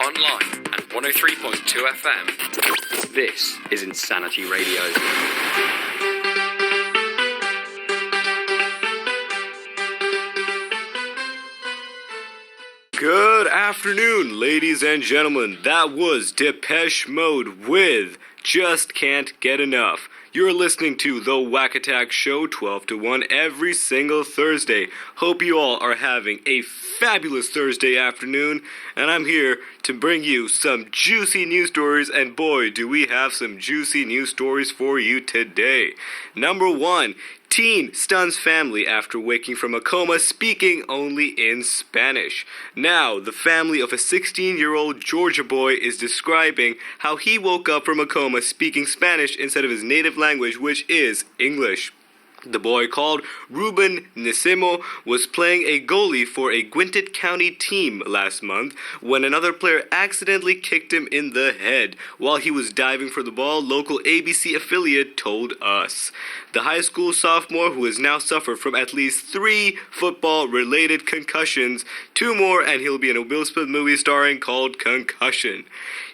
online and 103.2 FM. This is Insanity Radio. Good afternoon, ladies and gentlemen. That was Depeche Mode with Just Can't Get Enough. You're listening to the Waqattack Show 12 to 1 every single Thursday. Hope you all are having a fabulous Thursday afternoon, and I'm here to bring you some juicy news stories, and boy, do we have some juicy news stories for you today. Number 1. Teen stuns family after waking from a coma speaking only in Spanish. Now, the family of a 16-year-old Georgia boy is describing how he woke up from a coma speaking Spanish instead of his native language, which is English. The boy, called Ruben Nisimo, was playing a goalie for a Gwinnett County team last month when another player accidentally kicked him in the head while he was diving for the ball, local ABC affiliate told us. The high school sophomore, who has now suffered from at least 3 football-related concussions, 2 more, and he'll be in a Will Smith movie starring called Concussion.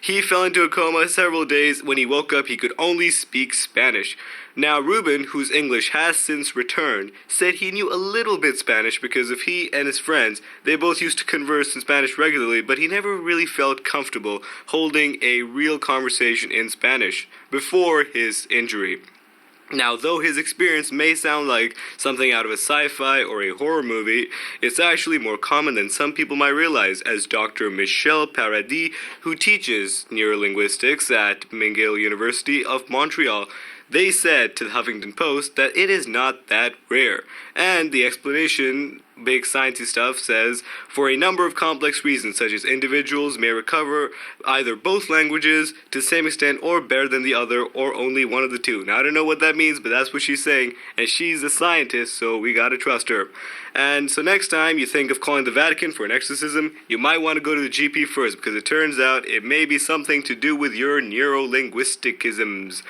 He fell into a coma several days. When he woke up, he could only speak Spanish. Now, Ruben, whose English has since returned, said he knew a little bit Spanish because of he and his friends. They both used to converse in Spanish regularly, but he never really felt comfortable holding a real conversation in Spanish before his injury. Now, though his experience may sound like something out of a sci-fi or a horror movie, it's actually more common than some people might realize, as Dr. Michel Paradis, who teaches neurolinguistics at McGill University of Montreal, they said to the Huffington Post that it is not that rare. And the explanation, big sciencey stuff, says, for a number of complex reasons, such as individuals may recover either both languages to the same extent or better than the other, or only one of the two. Now, I don't know what that means, but that's what she's saying, and she's a scientist, so we gotta trust her. And so next time you think of calling the Vatican for an exorcism, you might want to go to the GP first, because it turns out it may be something to do with your neurolinguisticisms.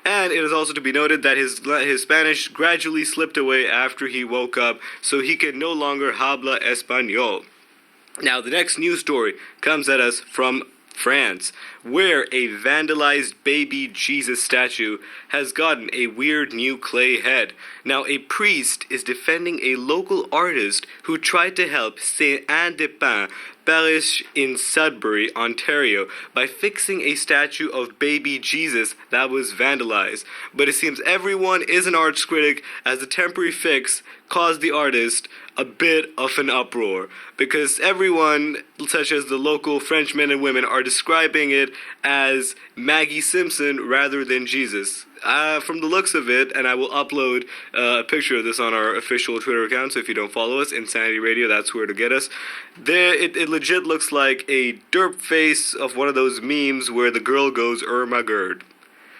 And it is also to be noted that his Spanish gradually slipped away after he woke up, so he can no longer habla español. Now, the next news story comes at us from France, where a vandalized baby Jesus statue has gotten a weird new clay head. Now, a priest is defending a local artist who tried to help Saint-Anne-des-Pins parish in Sudbury, Ontario, by fixing a statue of baby Jesus that was vandalized. But it seems everyone is an arts critic, as the temporary fix caused the artist a bit of an uproar, because everyone, such as the local French men and women, are describing it as Maggie Simpson rather than Jesus. From the looks of it, and I will upload a picture of this on our official Twitter account, so if you don't follow us, Insanity Radio, that's where to get us. It legit looks like a derp face of one of those memes where the girl goes, my gerd.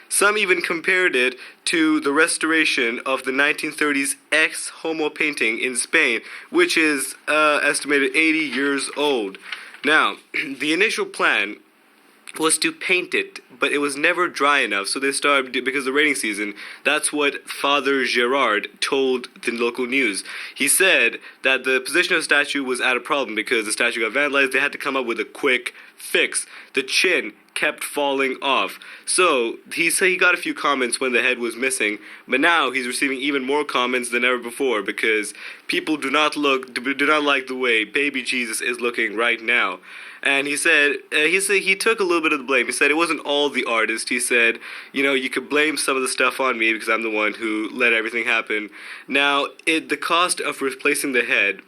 Some even compared it to the restoration of the 1930s ex-homo painting in Spain, which is estimated 80 years old. Now, the initial plan was to paint it, but it was never dry enough, so they started, because of the rainy season, that's what Father Gerard told the local news. He said that the position of the statue was at a problem because the statue got vandalized. They had to come up with a quick fix. The chin kept falling off. So he said he got a few comments when the head was missing, but now he's receiving even more comments than ever before because people do not like the way baby Jesus is looking right now. And he said he took a little bit of the blame. He said it wasn't all the artist. He said, you could blame some of the stuff on me because I'm the one who let everything happen. Now, the cost of replacing the head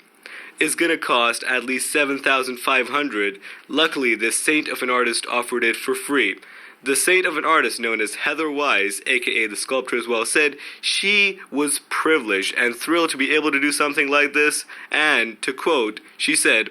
is going to cost at least $7,500. Luckily, the saint of an artist offered it for free. The saint of an artist known as Heather Wise, aka the sculptor as well, said she was privileged and thrilled to be able to do something like this, and, to quote, she said,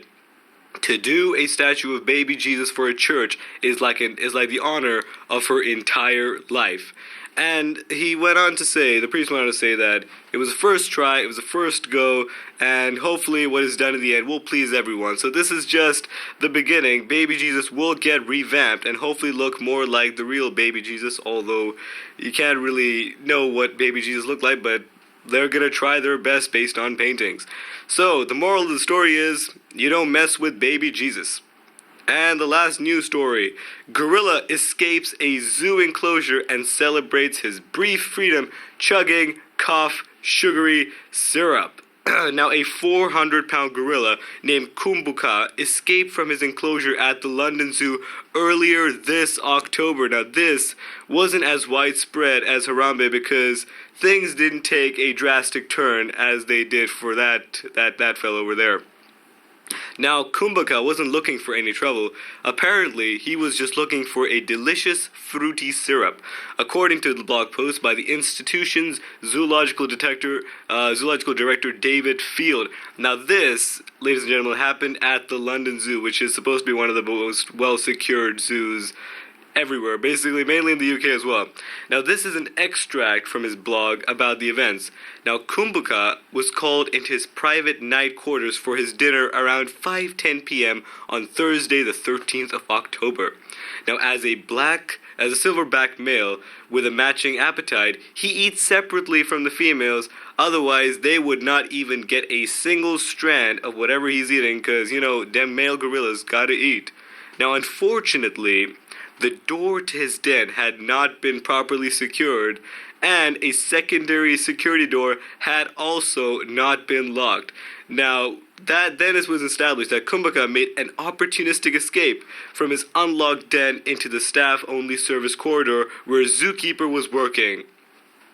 "To do a statue of baby Jesus for a church is like the honor of her entire life." And he went on to say, the priest went on to say that it was the first try, it was the first go, and hopefully what is done in the end will please everyone. So this is just the beginning. Baby Jesus will get revamped and hopefully look more like the real baby Jesus, although you can't really know what baby Jesus looked like, but they're going to try their best based on paintings. So the moral of the story is, you don't mess with baby Jesus. And the last news story. Gorilla escapes a zoo enclosure and celebrates his brief freedom chugging cough sugary syrup. Now, a 400-pound gorilla named Kumbuka escaped from his enclosure at the London Zoo earlier this October. Now, this wasn't as widespread as Harambe because things didn't take a drastic turn as they did for that fellow over there. Now, Kumbhaka wasn't looking for any trouble. Apparently, he was just looking for a delicious, fruity syrup, according to the blog post by the institution's zoological director David Field. Now, this, ladies and gentlemen, happened at the London Zoo, which is supposed to be one of the most well-secured zoos everywhere, basically, mainly in the UK as well. Now, this is an extract from his blog about the events. Now, Kumbuka was called into his private night quarters for his dinner around 5:10 p.m. on Thursday, the 13th of October. Now, as a silverback male with a matching appetite, he eats separately from the females, otherwise they would not even get a single strand of whatever he's eating, because, them male gorillas gotta eat. Now, unfortunately, the door to his den had not been properly secured, and a secondary security door had also not been locked. Now, then it was established that Kumbhaka made an opportunistic escape from his unlocked den into the staff-only service corridor where a zookeeper was working.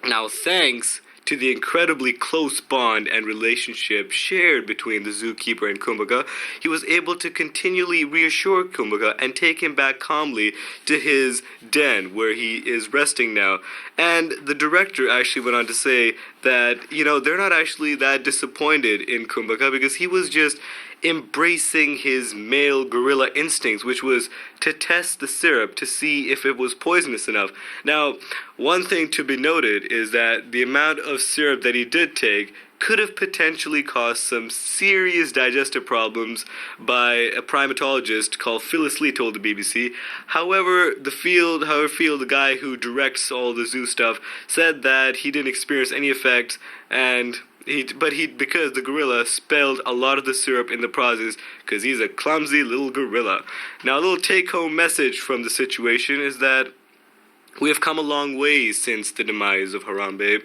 Now, thanks to the incredibly close bond and relationship shared between the zookeeper and Kumbhaka, he was able to continually reassure Kumbhaka and take him back calmly to his den where he is resting now. And the director actually went on to say that, they're not actually that disappointed in Kumbhaka because he was just embracing his male gorilla instincts, which was to test the syrup to see if it was poisonous enough. Now, one thing to be noted is that the amount of syrup that he did take could have potentially caused some serious digestive problems by a primatologist called Phyllis Lee told the BBC. However, Field, the guy who directs all the zoo stuff, said that he didn't experience any effects, and because the gorilla spilled a lot of the syrup in the process, because he's a clumsy little gorilla. Now, a little take-home message from the situation is that we have come a long way since the demise of Harambe.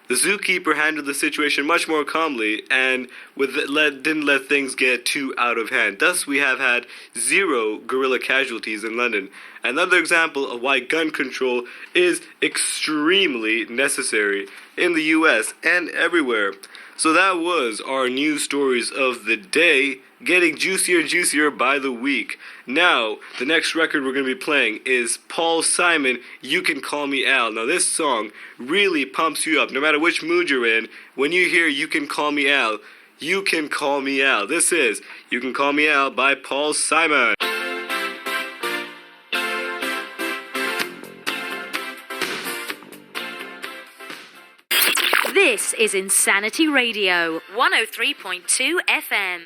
The zookeeper handled the situation much more calmly and didn't let things get too out of hand. Thus, we have had 0 gorilla casualties in London. Another example of why gun control is extremely necessary in the US and everywhere. So that was our news stories of the day, getting juicier and juicier by the week. Now, the next record we're going to be playing is Paul Simon, You Can Call Me Al. Now, this song really pumps you up. No matter which mood you're in, when you hear You Can Call Me Al, you can call me Al. This is You Can Call Me Al by Paul Simon. This is Insanity Radio, 103.2 FM.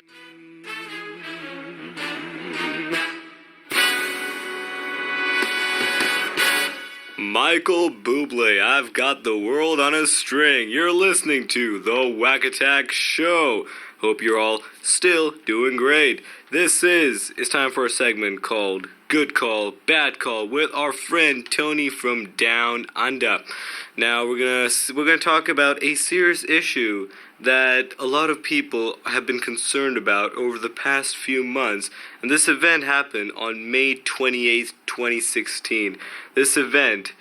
Michael Bublé, I've got the world on a string. You're listening to The Waqattack Show. Hope you're all still doing great. It's time for a segment called Good Call, Bad Call with our friend Tony from Down Under. Now we're gonna talk about a serious issue that a lot of people have been concerned about over the past few months, and this event happened on May 28th, 2016. This event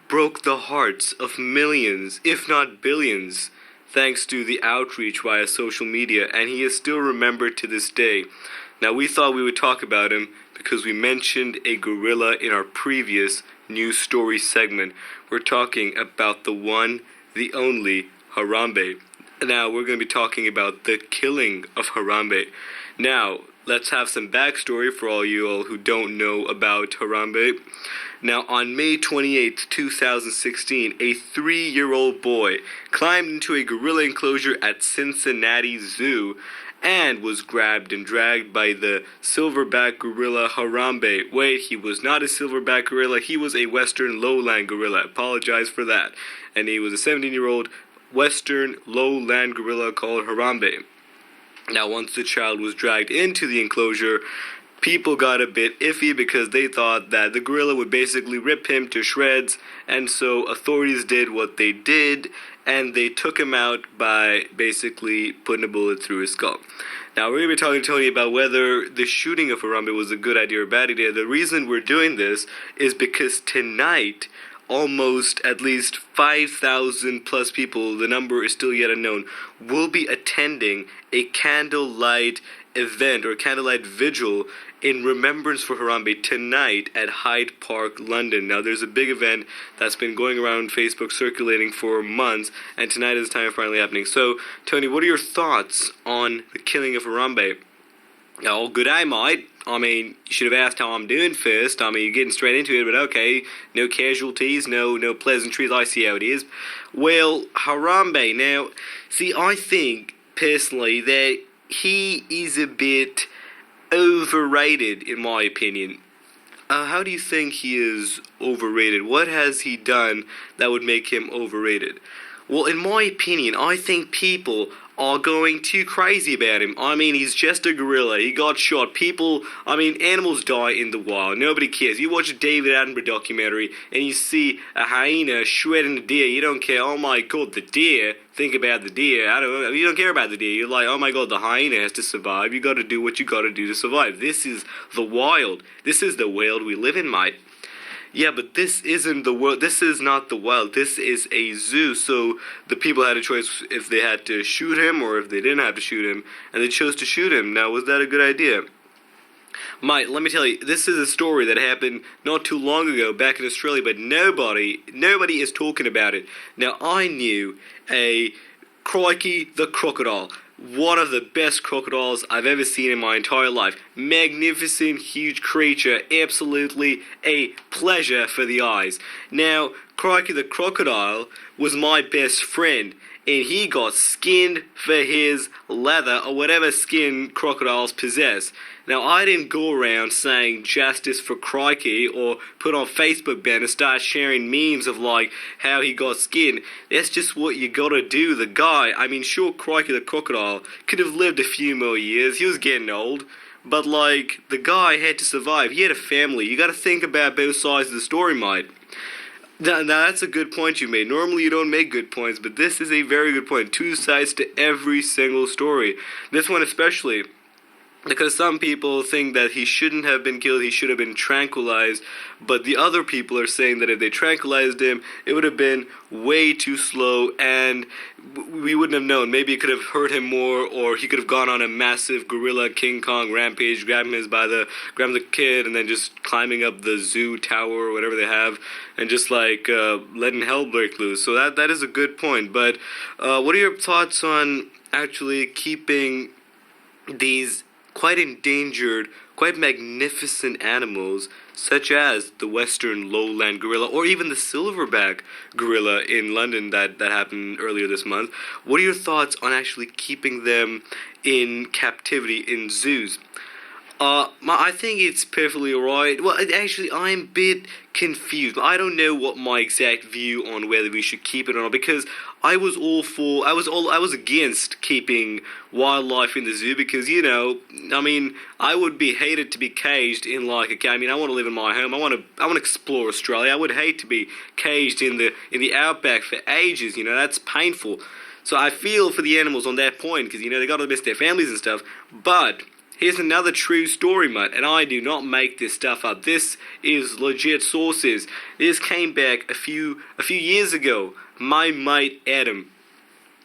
broke the hearts of millions, if not billions, thanks to the outreach via social media, and he is still remembered to this day. Now, we thought we would talk about him because we mentioned a gorilla in our previous news story segment. We're talking about the one, the only, Harambe. Now, we're going to be talking about the killing of Harambe. Now, let's have some backstory for all you all who don't know about Harambe. Now, on May 28, 2016, a 3-year-old boy climbed into a gorilla enclosure at Cincinnati Zoo and was grabbed and dragged by the silverback gorilla Harambe. Wait, he was not a silverback gorilla, he was a western lowland gorilla. I apologize for that. And he was a 17-year-old western lowland gorilla called Harambe. Now, once the child was dragged into the enclosure, people got a bit iffy because they thought that the gorilla would basically rip him to shreds, and so authorities did what they did, and they took him out by basically putting a bullet through his skull. Now, we're going to be talking to Tony about whether the shooting of Harambe was a good idea or a bad idea. The reason we're doing this is because tonight, almost at least 5,000 plus people, the number is still yet unknown, will be attending a candlelight event or candlelight vigil in remembrance for Harambe tonight at Hyde Park, London. Now, there's a big event that's been going around Facebook circulating for months, and tonight is the time finally happening. So, Tony, what are your thoughts on the killing of Harambe? Oh, good day, mate. I mean, you should have asked how I'm doing first. I mean, you're getting straight into it, but okay. No casualties, no pleasantries. I see how it is. Well, Harambe, now, see, I think, personally, that he is a bit overrated, in my opinion. How do you think he is overrated? What has he done that would make him overrated? Well, in my opinion, I think people are going too crazy about him. I mean, he's just a gorilla. He got shot. People, I mean, animals die in the wild. Nobody cares. You watch a David Attenborough documentary and you see a hyena shredding a deer. You don't care. Oh my God, the deer. Think about the deer. I don't know. You don't care about the deer. You're like, oh my God, the hyena has to survive. You got to do what you got to do to survive. This is the wild. This is the world we live in, mate. Yeah, but this isn't the world. This is not the wild. This is a zoo. So the people had a choice if they had to shoot him or if they didn't have to shoot him, and they chose to shoot him. Now, was that a good idea? Mate, let me tell you, this is a story that happened not too long ago back in Australia, but nobody is talking about it. Now, I knew a Crikey the crocodile. One of the best crocodiles I've ever seen in my entire life. Magnificent, huge creature. Absolutely a pleasure for the eyes. Now, Crikey the crocodile was my best friend, and he got skinned for his leather, or whatever skin crocodiles possess. Now, I didn't go around saying justice for Crikey or put on Facebook ban and start sharing memes of like how he got skinned. That's just what you gotta do. The guy, I mean, sure, Crikey the crocodile could have lived a few more years. He was getting old. But like, the guy had to survive. He had a family. You gotta think about both sides of the story, mate. Now, that's a good point you made. Normally you don't make good points, but this is a very good point. Two sides to every single story. This one especially, because some people think that he shouldn't have been killed, he should have been tranquilized, but the other people are saying that if they tranquilized him, it would have been way too slow, and we wouldn't have known. Maybe it could have hurt him more, or he could have gone on a massive gorilla King Kong rampage, grabbing the kid, and then just climbing up the zoo tower or whatever they have, and just like letting hell break loose. So that is a good point. But what are your thoughts on actually keeping these quite endangered, quite magnificent animals, such as the western lowland gorilla, or even the silverback gorilla in London that happened earlier this month? What are your thoughts on actually keeping them in captivity in zoos? I think it's perfectly alright. Well, actually, I'm a bit confused. I don't know what my exact view on whether we should keep it or not, because I was against keeping wildlife in the zoo because, you know, I mean, I would be hated to be caged in like a cage. I mean, I want to live in my home. I want to explore Australia. I would hate to be caged in the outback for ages. You know, that's painful. So I feel for the animals on that point because, you know, they got to miss their families and stuff. But here's another true story, mate, and I do not make this stuff up. This is legit sources. This came back a few years ago. My mate Adam.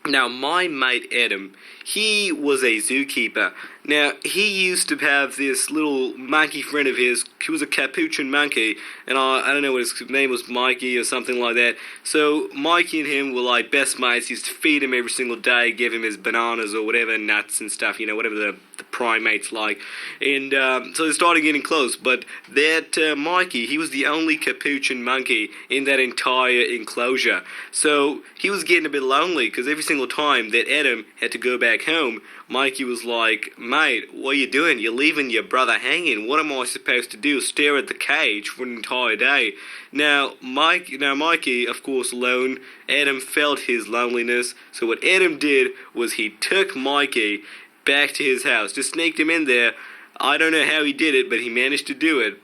Now, my mate Adam, he was a zookeeper. Now, he used to have this little monkey friend of his. He was a capuchin monkey, and I don't know what his name was, Mikey or something like that. So, Mikey and him were like best mates. He used to feed him every single day, give him his bananas or whatever, nuts and stuff, you know, whatever the primates like. And so they started getting close. But that Mikey, he was the only capuchin monkey in that entire enclosure. So, he was getting a bit lonely, because every single time that Adam had to go back home, Mikey was like, mate, what are you doing? You're leaving your brother hanging. What am I supposed to do? Stare at the cage for an entire day? Now, Mikey, of course, alone. Adam felt his loneliness. So what Adam did was he took Mikey back to his house, just sneaked him in there, I don't know how he did it, but he managed to do it.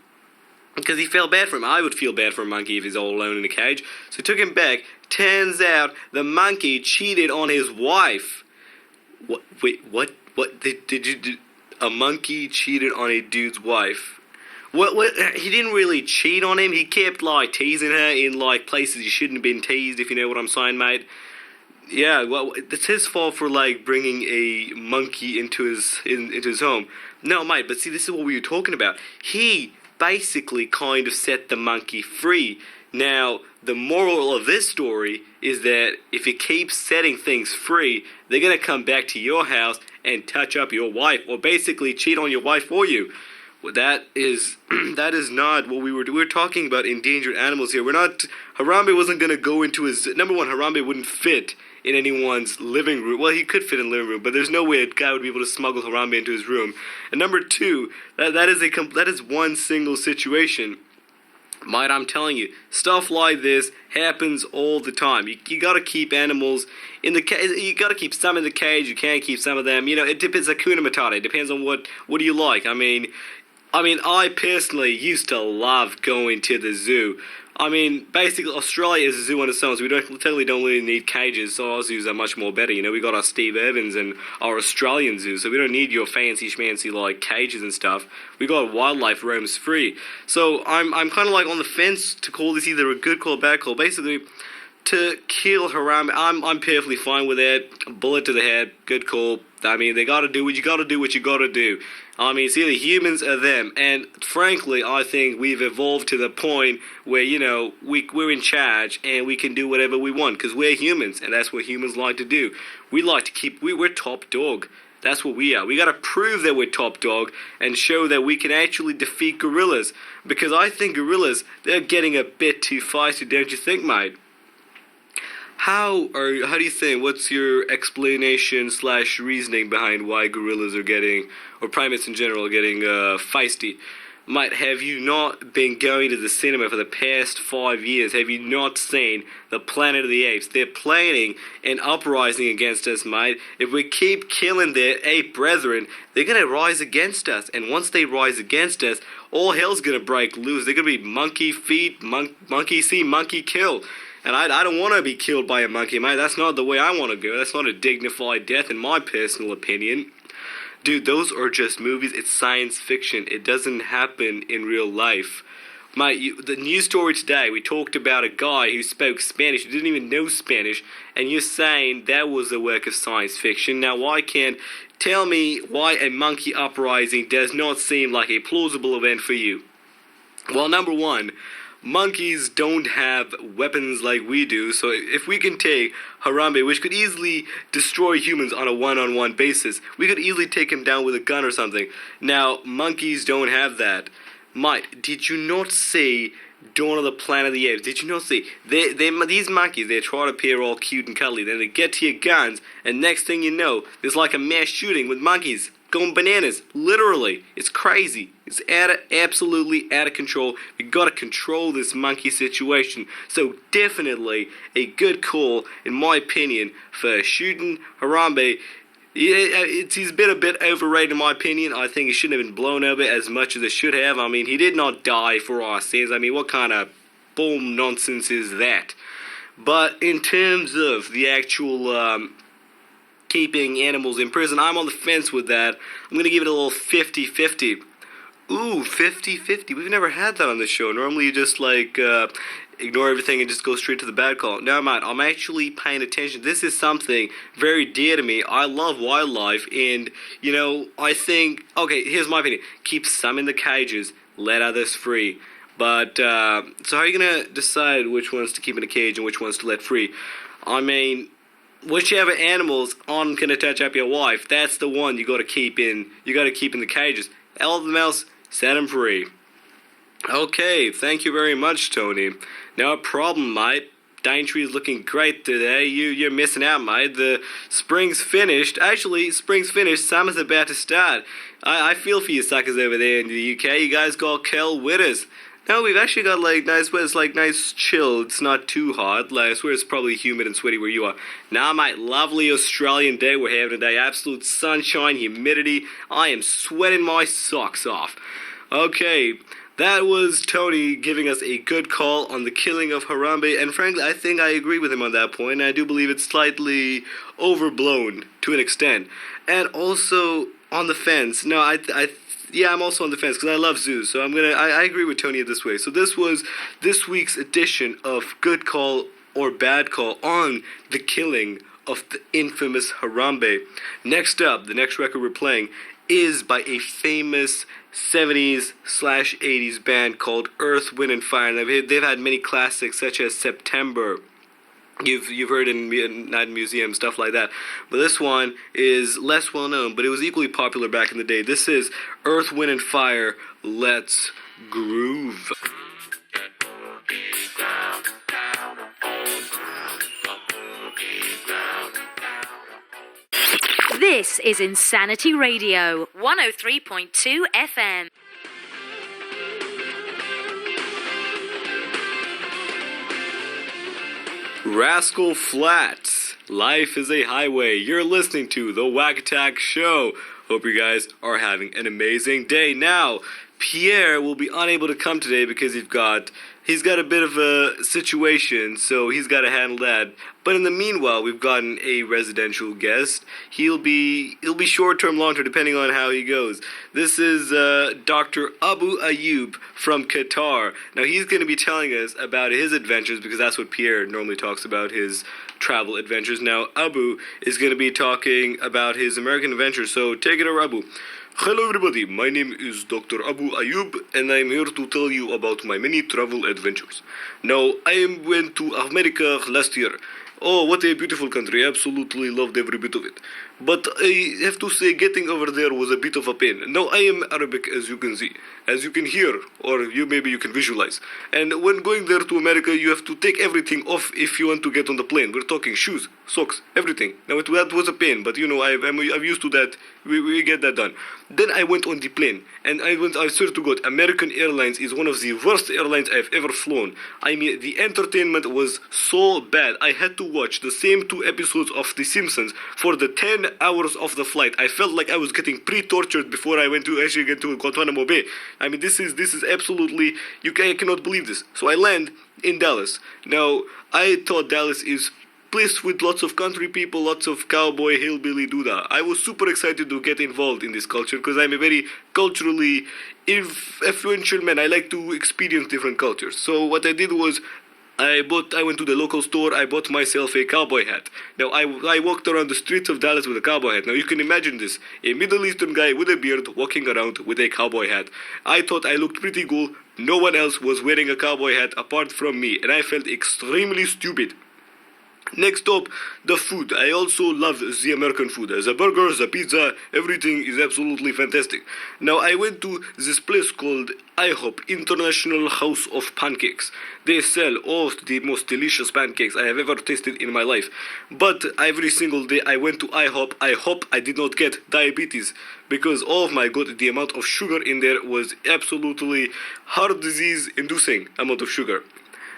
Because he felt bad for him. I would feel bad for a monkey if he's all alone in a cage. So he took him back. Turns out the monkey cheated on his wife. What? Wait, what? What? Did you do? A monkey cheated on a dude's wife. What? He didn't really cheat on him. He kept, like, teasing her in, like, places he shouldn't have been teased, if you know what I'm saying, mate. Yeah, well, it's his fault for, like, bringing a monkey into his home. No, mate, but see, this is what we were talking about. He basically kind of set the monkey free. Now, the moral of this story is that if you keep setting things free, they're going to come back to your house and touch up your wife, or basically cheat on your wife for you. That is not what we were talking about endangered animals here. Harambe wasn't going to go into his, number one, Harambe wouldn't fit in anyone's living room. Well, he could fit in the living room, but there's no way a guy would be able to smuggle Harambe into his room. And number two, that is one single situation. Mate, I'm telling you, stuff like this happens all the time. You gotta keep animals in the cage. You gotta keep some in the cage. You can't keep some of them. You know, it depends. Hakuna Matata. It depends on what do you like. I mean, I personally used to love going to the zoo. I mean, basically, Australia is a zoo on its own, so we don't really need cages, so our zoos are much more better, you know. We got our Steve Irwins and our Australian zoos, so we don't need your fancy schmancy, like, cages and stuff. We got wildlife roams free. So I'm kind of, like, on the fence to call this either a good call or a bad call. Basically, to kill Harambe, I'm perfectly fine with that. Bullet to the head, good call. I mean, they gotta do what you gotta do. I mean, it's either humans or them. And frankly, I think we've evolved to the point where, you know, we're in charge and we can do whatever we want because we're humans and that's what humans like to do. We like to we're top dog. That's what we are. We gotta prove that we're top dog and show that we can actually defeat gorillas. Because I think gorillas, they're getting a bit too feisty, don't you think, mate? How do you think, what's your explanation / reasoning behind why gorillas are getting, or primates in general, are getting feisty? Mate, have you not been going to the cinema for the past 5 years? Have you not seen the Planet of the Apes? They're planning an uprising against us, mate. If we keep killing their ape brethren, they're going to rise against us. And once they rise against us, all hell's going to break loose. They're going to be monkey feed, monkey see, monkey kill. And I don't want to be killed by a monkey, mate. That's not the way I want to go. That's not a dignified death, in my personal opinion. Dude, those are just movies. It's science fiction. It doesn't happen in real life. Mate, the news story today, we talked about a guy who spoke Spanish, who didn't even know Spanish, and you're saying that was the work of science fiction. Now, tell me why a monkey uprising does not seem like a plausible event for you? Well, number one, monkeys don't have weapons like we do, so if we can take Harambe, which could easily destroy humans on a one-on-one basis, we could easily take him down with a gun or something. Now, monkeys don't have that. Mate, did you not see Dawn of the Planet of the Apes? Did you not see? These monkeys, they try to appear all cute and cuddly, then they get to your guns, and next thing you know, there's like a mass shooting with monkeys going bananas. Literally. It's crazy. It's absolutely out of control. We gotta control this monkey situation. So definitely a good call, in my opinion, for shooting Harambe. He's been a bit overrated in my opinion. I think he shouldn't have been blown over as much as it should have. I mean, he did not die for our sins. I mean, what kind of bull nonsense is that? But in terms of the actual keeping animals in prison, I'm on the fence with that. I'm going to give it a little 50-50. Ooh, 50-50. We've never had that on this show. Normally you just, like, ignore everything and just go straight to the bad call. No, mate, I'm actually paying attention. This is something very dear to me. I love wildlife, and, you know, I think, okay, here's my opinion. Keep some in the cages, let others free. But, so how are you going to decide which ones to keep in a cage and which ones to let free? I mean, whichever animals aren't going to touch up your wife, that's the one you got to keep in the cages. All of them else, set them free. Okay, thank you very much, Tony. No problem, mate. Daintree is looking great today. You're missing out, mate. The spring's finished. Actually, spring's finished. Summer's about to start. I feel for you suckers over there in the UK. You guys got cold winters. Now we've actually got like nice weather. It's like nice chill. It's not too hot. Like, I swear it's probably humid and sweaty where you are. Now my lovely Australian day we're having today. Absolute sunshine, humidity. I am sweating my socks off. Okay, that was Tony giving us a good call on the killing of Harambe, and frankly, I think I agree with him on that point. I do believe it's slightly overblown to an extent, and also on the fence. No, yeah, I'm also on the fence because I love zoos, so I agree with Tony this way. So this was this week's edition of Good Call or Bad Call on the killing of the infamous Harambe. Next up, the next record we're playing is by a famous 70s/80s band called Earth, Wind and Fire. And they've had many classics such as September. You've heard in Night Museum, stuff like that. But this one is less well known, but it was equally popular back in the day. This is Earth, Wind and Fire, Let's Groove. This is Insanity Radio, 103.2 FM. Rascal Flatts, Life is a Highway. You're listening to the Waqattack Show. Hope you guys are having an amazing day. Now, Pierre will be unable to come today because he's got a bit of a situation, so he's got to handle that. But in the meanwhile, we've gotten a residential guest. He'll be short-term, long-term, depending on how he goes. This is Dr. Abu Ayoub from Qatar. Now, he's going to be telling us about his adventures, because that's what Pierre normally talks about, his travel adventures. Now, Abu is going to be talking about his American adventures, so take it over, Abu. Hello everybody, my name is Dr. Abu Ayoub, and I'm here to tell you about my many travel adventures. Now, I went to America last year. Oh, what a beautiful country, absolutely loved every bit of it. But I have to say, getting over there was a bit of a pain. Now, I am Arabic, as you can see, as you can hear, or maybe you can visualize. And when going there to America, you have to take everything off if you want to get on the plane. We're talking shoes, socks, everything. Now, that was a pain, but I'm used to that. We get that done. Then I went on the plane, and I swear to God, American Airlines is one of the worst airlines I've ever flown. I mean, the entertainment was so bad. I had to watch the same 2 episodes of The Simpsons for the 10 hours of the flight. I felt like I was getting pre-tortured before I went to actually get to Guantanamo Bay. I mean, this is absolutely, I cannot believe this. So I land in Dallas. Now, I thought Dallas is place with lots of country people, lots of cowboy, hillbilly, doodah. I was super excited to get involved in this culture because I'm a very culturally influential man. I like to experience different cultures. So what I did was I went to the local store, I bought myself a cowboy hat. Now, I walked around the streets of Dallas with a cowboy hat. Now, you can imagine this, a Middle Eastern guy with a beard walking around with a cowboy hat. I thought I looked pretty cool. No one else was wearing a cowboy hat apart from me, and I felt extremely stupid. Next up, the food. I also love the American food. The burgers, the pizza, everything is absolutely fantastic. Now, I went to this place called I-Hop, International House of Pancakes. They sell all the most delicious pancakes I have ever tasted in my life. But every single day I went to I-Hop, I hope I did not get diabetes. Because, oh my god, the amount of sugar in there was absolutely heart disease inducing amount of sugar.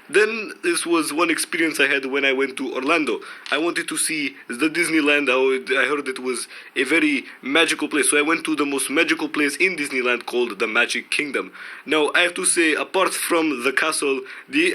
Then this was one experience I had when I went to Orlando. I wanted to see the Disneyland. I heard it was a very magical place. So I went to the most magical place in Disneyland called the Magic Kingdom. Now, I have to say, apart from the castle,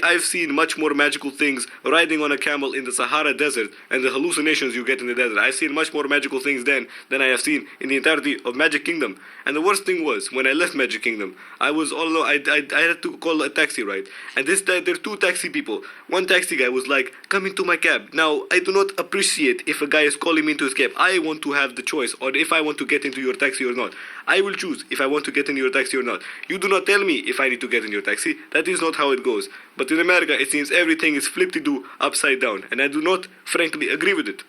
I've seen much more magical things riding on a camel in the Sahara Desert and the hallucinations you get in the desert. I've seen much more magical things then than I have seen in the entirety of Magic Kingdom. And the worst thing was, when I left Magic Kingdom, I was all alone. I had to call a taxi ride. And this time, there are 2 taxi people. One taxi guy was like, come into my cab. Now, I do not appreciate if a guy is calling me into his cab. I want to have the choice, or if I want to get into your taxi or not. I will choose if I want to get in your taxi or not. You do not tell me if I need to get in your taxi. That is not how it goes. But in America, it seems everything is flipped-to-do upside down, and I do not, frankly, agree with it.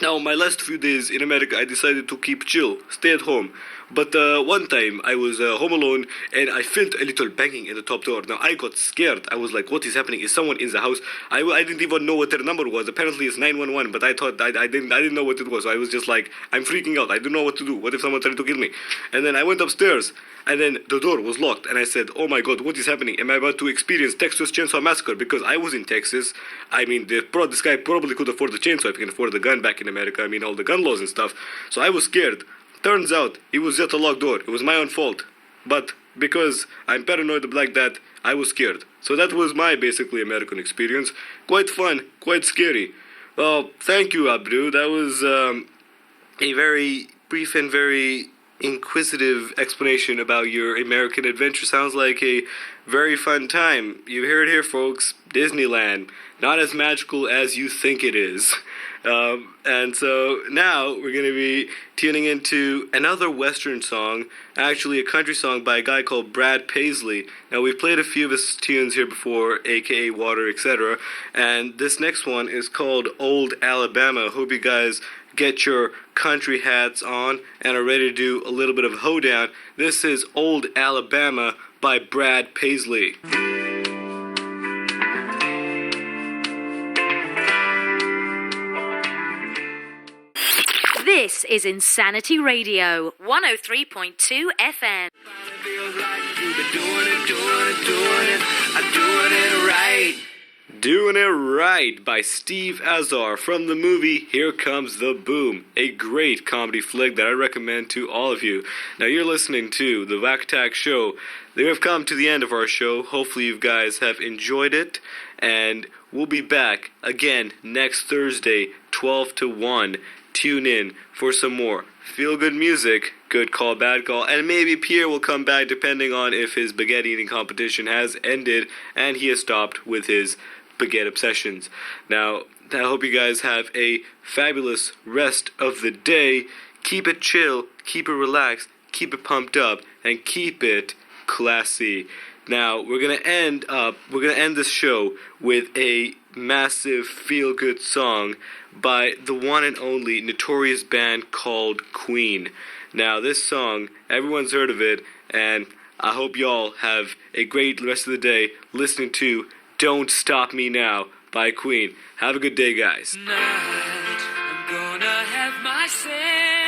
Now, my last few days in America, I decided to keep chill, stay at home. But one time, I was home alone, and I felt a little banging at the top door. Now, I got scared. I was like, what is happening? Is someone in the house? I didn't even know what their number was. Apparently, it's 911, but I thought, I didn't know what it was. So I was just like, I'm freaking out. I don't know what to do. What if someone tried to kill me? And then I went upstairs, and then the door was locked, and I said, oh my god, what is happening? Am I about to experience Texas Chainsaw Massacre? Because I was in Texas. I mean, this guy probably could afford the chainsaw if he can afford the gun back in America. I mean, all the gun laws and stuff. So I was scared. Turns out, it was just a locked door. It was my own fault. But because I'm paranoid like that, I was scared. So that was my basically American experience. Quite fun, quite scary. Well, thank you, Abdu. That was a very brief and very inquisitive explanation about your American adventure. Sounds like a very fun time. You heard it here, folks. Disneyland. Not as magical as you think it is. And so now we're going to be tuning into another Western song, actually a country song by a guy called Brad Paisley. Now, we've played a few of his tunes here before, aka Water, etc. And this next one is called Old Alabama. Hope you guys get your country hats on and are ready to do a little bit of hoedown. This is Old Alabama by Brad Paisley. This is Insanity Radio, 103.2 FM. Doing It Right by Steve Azar from the movie Here Comes the Boom, a great comedy flick that I recommend to all of you. Now, you're listening to the Waqattack Show. We have come to the end of our show. Hopefully you guys have enjoyed it, and we'll be back again next Thursday, 12 to 1. Tune in for some more feel-good music, good call, bad call, and maybe Pierre will come back depending on if his baguette eating competition has ended and he has stopped with his baguette obsessions. Now, I hope you guys have a fabulous rest of the day. Keep it chill, keep it relaxed, keep it pumped up, and keep it classy. Now, we're gonna end this show with a massive feel-good song by the one and only notorious band called Queen. Now, this song, everyone's heard of it, and I hope y'all have a great rest of the day listening to Don't Stop Me Now by Queen. Have a good day, guys. Tonight, I'm gonna have myself